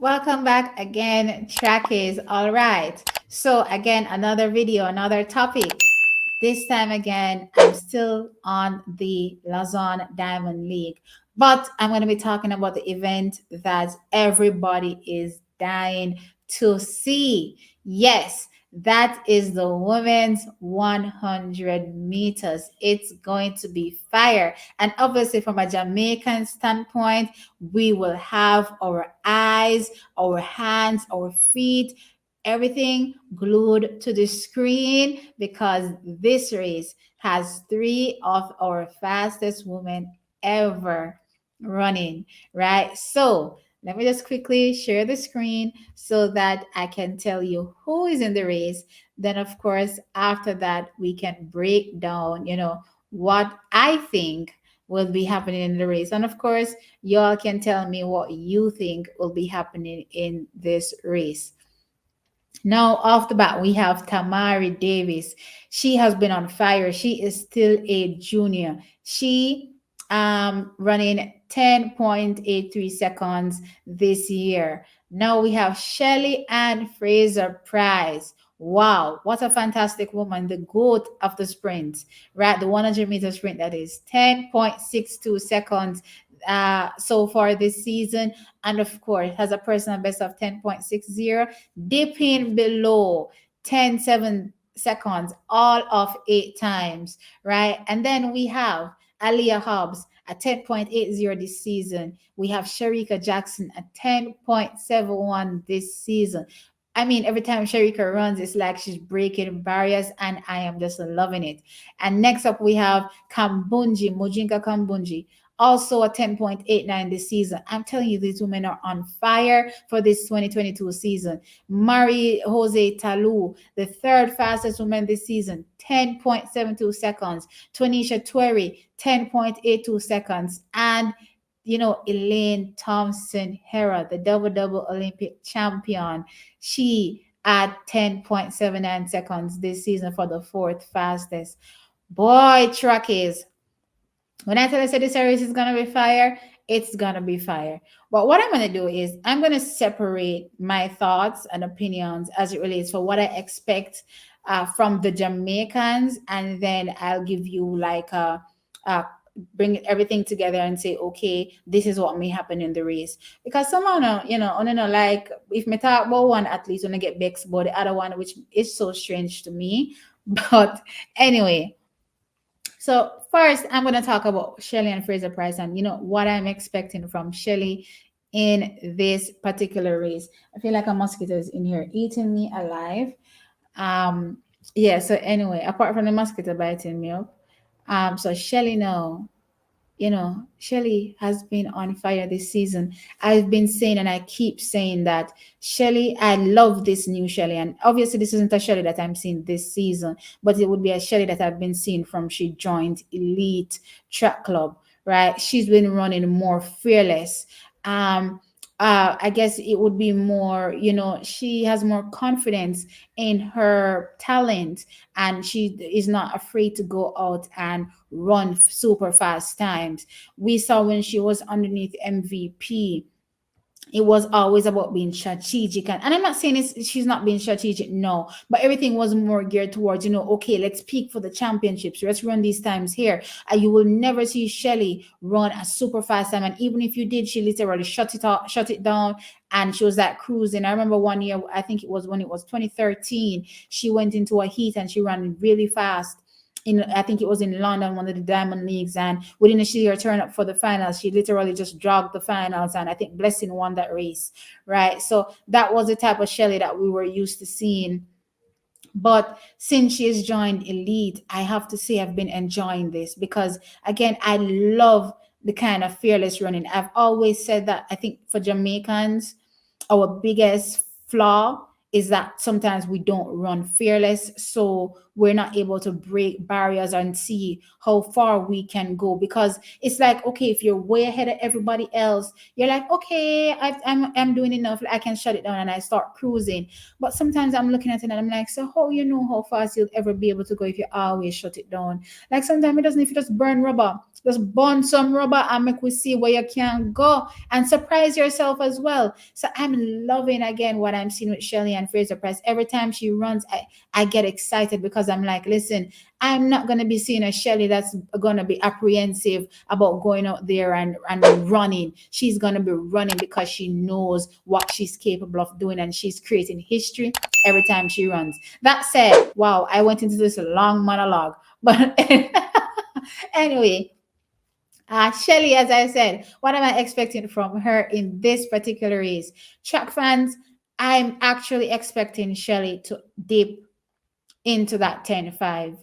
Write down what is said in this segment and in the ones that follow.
Welcome back again, trackies. All right. So, again, another video, another topic. This time again, I'm still on the Lausanne Diamond League, but I'm going to be talking about the event that everybody is dying to see. Yes, that is the women's 100 meters. It's going to be fire. And obviously, from a Jamaican standpoint, we will have our eyes, our hands, our feet, everything glued to the screen because this race has three of our fastest women ever running, right? So let me just quickly share the screen so that I can tell you who is in the race. Then, of course, after that, we can break down, what I think will be happening in the race. And of course, y'all can tell me what you think will be happening in this race. Now, off the bat, we have Tamari Davis. She has been on fire. She is still a junior. She running 10.83 seconds this year. Now we have Shelly-Ann Fraser-Pryce. Wow, what a fantastic woman, the goat of the sprint, right? The 100-meter sprint, that is 10.62 seconds so far this season. And of course, has a personal best of 10.60, dipping below 10.7 seconds all of 8 times, right? And then we have Aliyah Hobbs at 10.80 this season. We have Sharika Jackson at 10.71 this season. I mean, every time Sharika runs, it's like she's breaking barriers, and I am just loving it. And next up, we have Kambunji, Mojinka Kambunji, also a 10.89 this season. I'm telling you, these women are on fire for this 2022 season. Mari Jose Talu, the third fastest woman this season, 10.72 seconds. Tonisha Tweri, 10.82 seconds. And Elaine Thompson Hera, the double Olympic champion, she at 10.79 seconds this season for the fourth fastest. Boy, truckies, when I tell you say this race is gonna be fire, it's gonna be fire. But what I'm gonna do is I'm gonna separate my thoughts and opinions as it relates for what I expect from the Jamaicans, and then I'll give you like a bring everything together and say, okay, this is what may happen in the race. Because someone, like if me talk about one athlete, when I get vexed about the other one, which is so strange to me. But anyway, so first, I'm going to talk about Shelly-Ann Fraser-Pryce and what I'm expecting from Shelly in this particular race. I feel like a mosquito is in here eating me alive. Um, yeah. So anyway, apart from the mosquito biting me up, so Shelly, no, Shelly has been on fire this season. I've been saying, and I keep saying that Shelly, I love this new Shelly. And obviously, this isn't a Shelly that I'm seeing this season, but it would be a Shelly that I've been seeing from she joined Elite Track Club, right? She's been running more fearless. Um, I guess it would be more, she has more confidence in her talent, and she is not afraid to go out and run super fast times. We saw when she was underneath MVP, it was always about being strategic, and I'm not saying she's not being strategic, no, but everything was more geared towards, okay, let's peak for the championships, let's run these times here. And you will never see Shelly run a super fast time, and even if you did, she literally shut it down, and she was like cruising. I remember one year, I think it was when it was 2013, she went into a heat and she ran really fast in, I think it was in London, one of the Diamond Leagues, and within a year turn up for the finals, she literally just jogged the finals, and I think Blessing won that race, right? So that was the type of Shelly that we were used to seeing. But since she has joined Elite, I have to say I've been enjoying this because, again, I love the kind of fearless running. I've always said that I think for Jamaicans, our biggest flaw is that sometimes we don't run fearless. So we're not able to break barriers and see how far we can go, because it's like, okay, if you're way ahead of everybody else, you're like, okay, I'm doing enough, I can shut it down, and I start cruising. But sometimes I'm looking at it and I'm like, so how you know how fast you'll ever be able to go if you always shut it down? Like sometimes it doesn't, if you just burn rubber, just burn some rubber and make we see where you can go and surprise yourself as well. So I'm loving again what I'm seeing with Shelly-Ann Fraser-Pryce. Every time she runs, I get excited, because I'm like, listen, I'm not gonna be seeing a Shelly that's gonna be apprehensive about going out there and running. She's gonna be running because she knows what she's capable of doing, and she's creating history every time she runs. That said, wow, I went into this long monologue, but anyway, Shelly, as I said, what am I expecting from her in this particular race? Track fans, I'm actually expecting Shelly to dip into that 10-5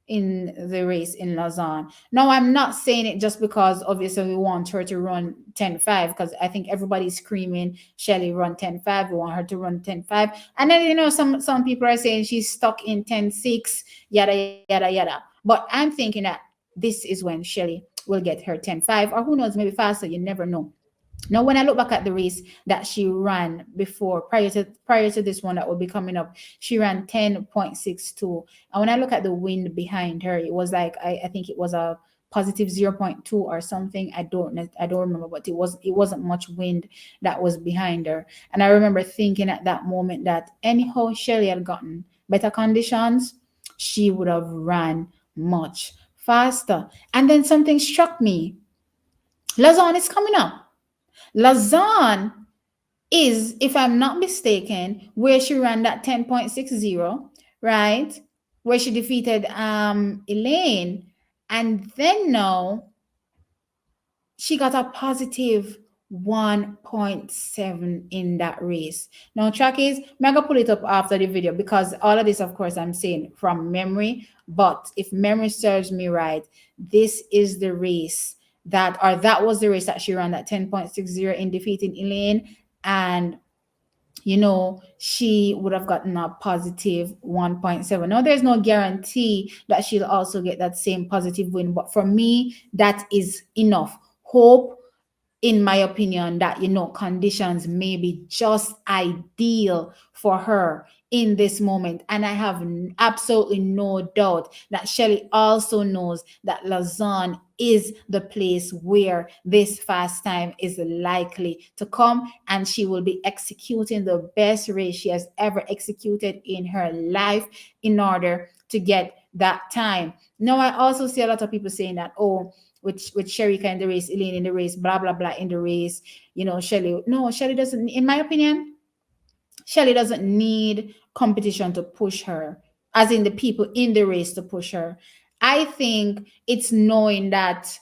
in the race in Lausanne. Now, I'm not saying it just because obviously we want her to run 10-5, because I think everybody's screaming, Shelly, run 10-5. We want her to run 10-5. And then, some people are saying she's stuck in 10-6, yada, yada, yada. But I'm thinking that this is when Shelly will get her 10-5, or who knows, maybe faster, you never know. Now, when I look back at the race that she ran before, prior to this one that will be coming up, she ran 10.62. And when I look at the wind behind her, it was like, I think it was a positive zero point 0.2 or something. I don't remember, but it wasn't much wind that was behind her. And I remember thinking at that moment that anyhow Shelly had gotten better conditions, she would have ran much faster. And then something struck me. Lausanne is coming up. Lausanne is, if I'm not mistaken, where she ran that 10.60, right? Where she defeated Elaine. And then now she got a positive 1.7 in that race. Now, track is, I'm gonna pull it up after the video, because all of this, of course, I'm saying from memory. But if memory serves me right, this is the race that was the race that she ran, that 10.60 in defeating Elaine. And she would have gotten a positive 1.7. Now, there's no guarantee that she'll also get that same positive win, but for me, that is enough hope, in my opinion, that conditions may be just ideal for her in this moment. And I have absolutely no doubt that Shelly also knows that Lausanne is the place where this fast time is likely to come, and she will be executing the best race she has ever executed in her life in order to get that time. Now, I also see a lot of people saying that, oh, with Sherika in the race, Elaine in the race, blah blah blah in the race. Shelly. No, Shelly doesn't. In my opinion, Shelly doesn't need competition to push her, as in the people in the race to push her. I think it's knowing that,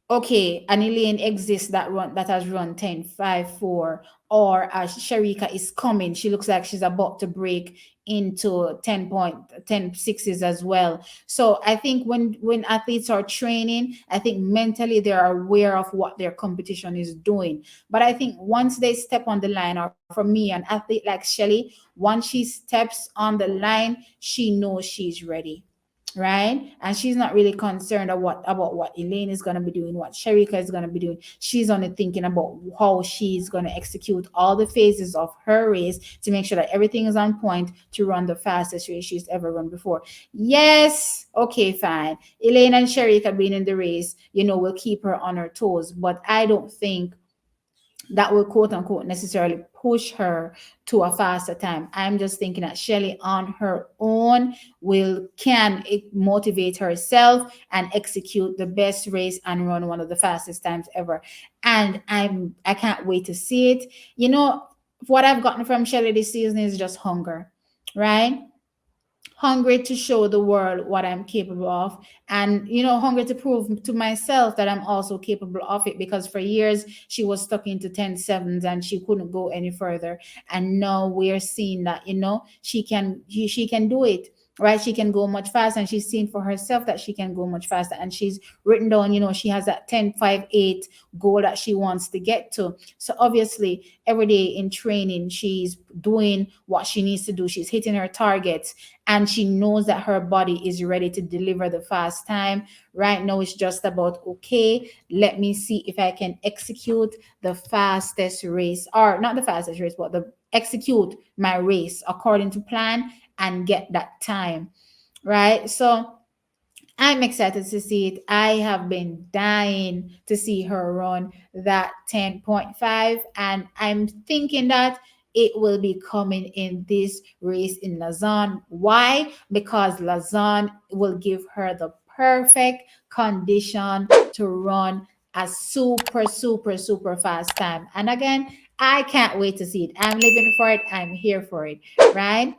okay, an Elaine exists that has run 10.54, or as Sharika is coming, she looks like she's about to break into 10.10.6s as well. So I think when athletes are training, I think mentally they are aware of what their competition is doing. But I think once they step on the line, or for me, an athlete like Shelly, once she steps on the line, she knows she's ready, right? And she's not really concerned about what Elaine is going to be doing, what Sharika is going to be doing. She's only thinking about how she's going to execute all the phases of her race to make sure that everything is on point to run the fastest race she's ever run before. Yes, okay, fine. Elaine and Sharika being in the race, will keep her on her toes, but I don't think that will quote unquote necessarily push her to a faster time. I'm just thinking that Shelly on her own can motivate herself and execute the best race and run one of the fastest times ever. And I can't wait to see it. What I've gotten from Shelly this season is just hunger, right? Hungry to show the world what I'm capable of, and hungry to prove to myself that I'm also capable of it, because for years she was stuck into 10.7s and she couldn't go any further, and now we're seeing that she can do it. right? She can go much faster, and she's seen for herself that she can go much faster. And she's written down, she has that 10-5-8 goal that she wants to get to. So obviously, every day in training, she's doing what she needs to do. She's hitting her targets, and she knows that her body is ready to deliver the fast time. Right now, it's just about, okay, let me see if I can execute the fastest race, or not the fastest race, but the execute my race according to plan and get that time, right? So I'm excited to see it. I have been dying to see her run that 10.5, and I'm thinking that it will be coming in this race in Lausanne. Why? Because Lausanne will give her the perfect condition to run a super, super, super fast time. And again, I can't wait to see it. I'm living for it. I'm here for it, right?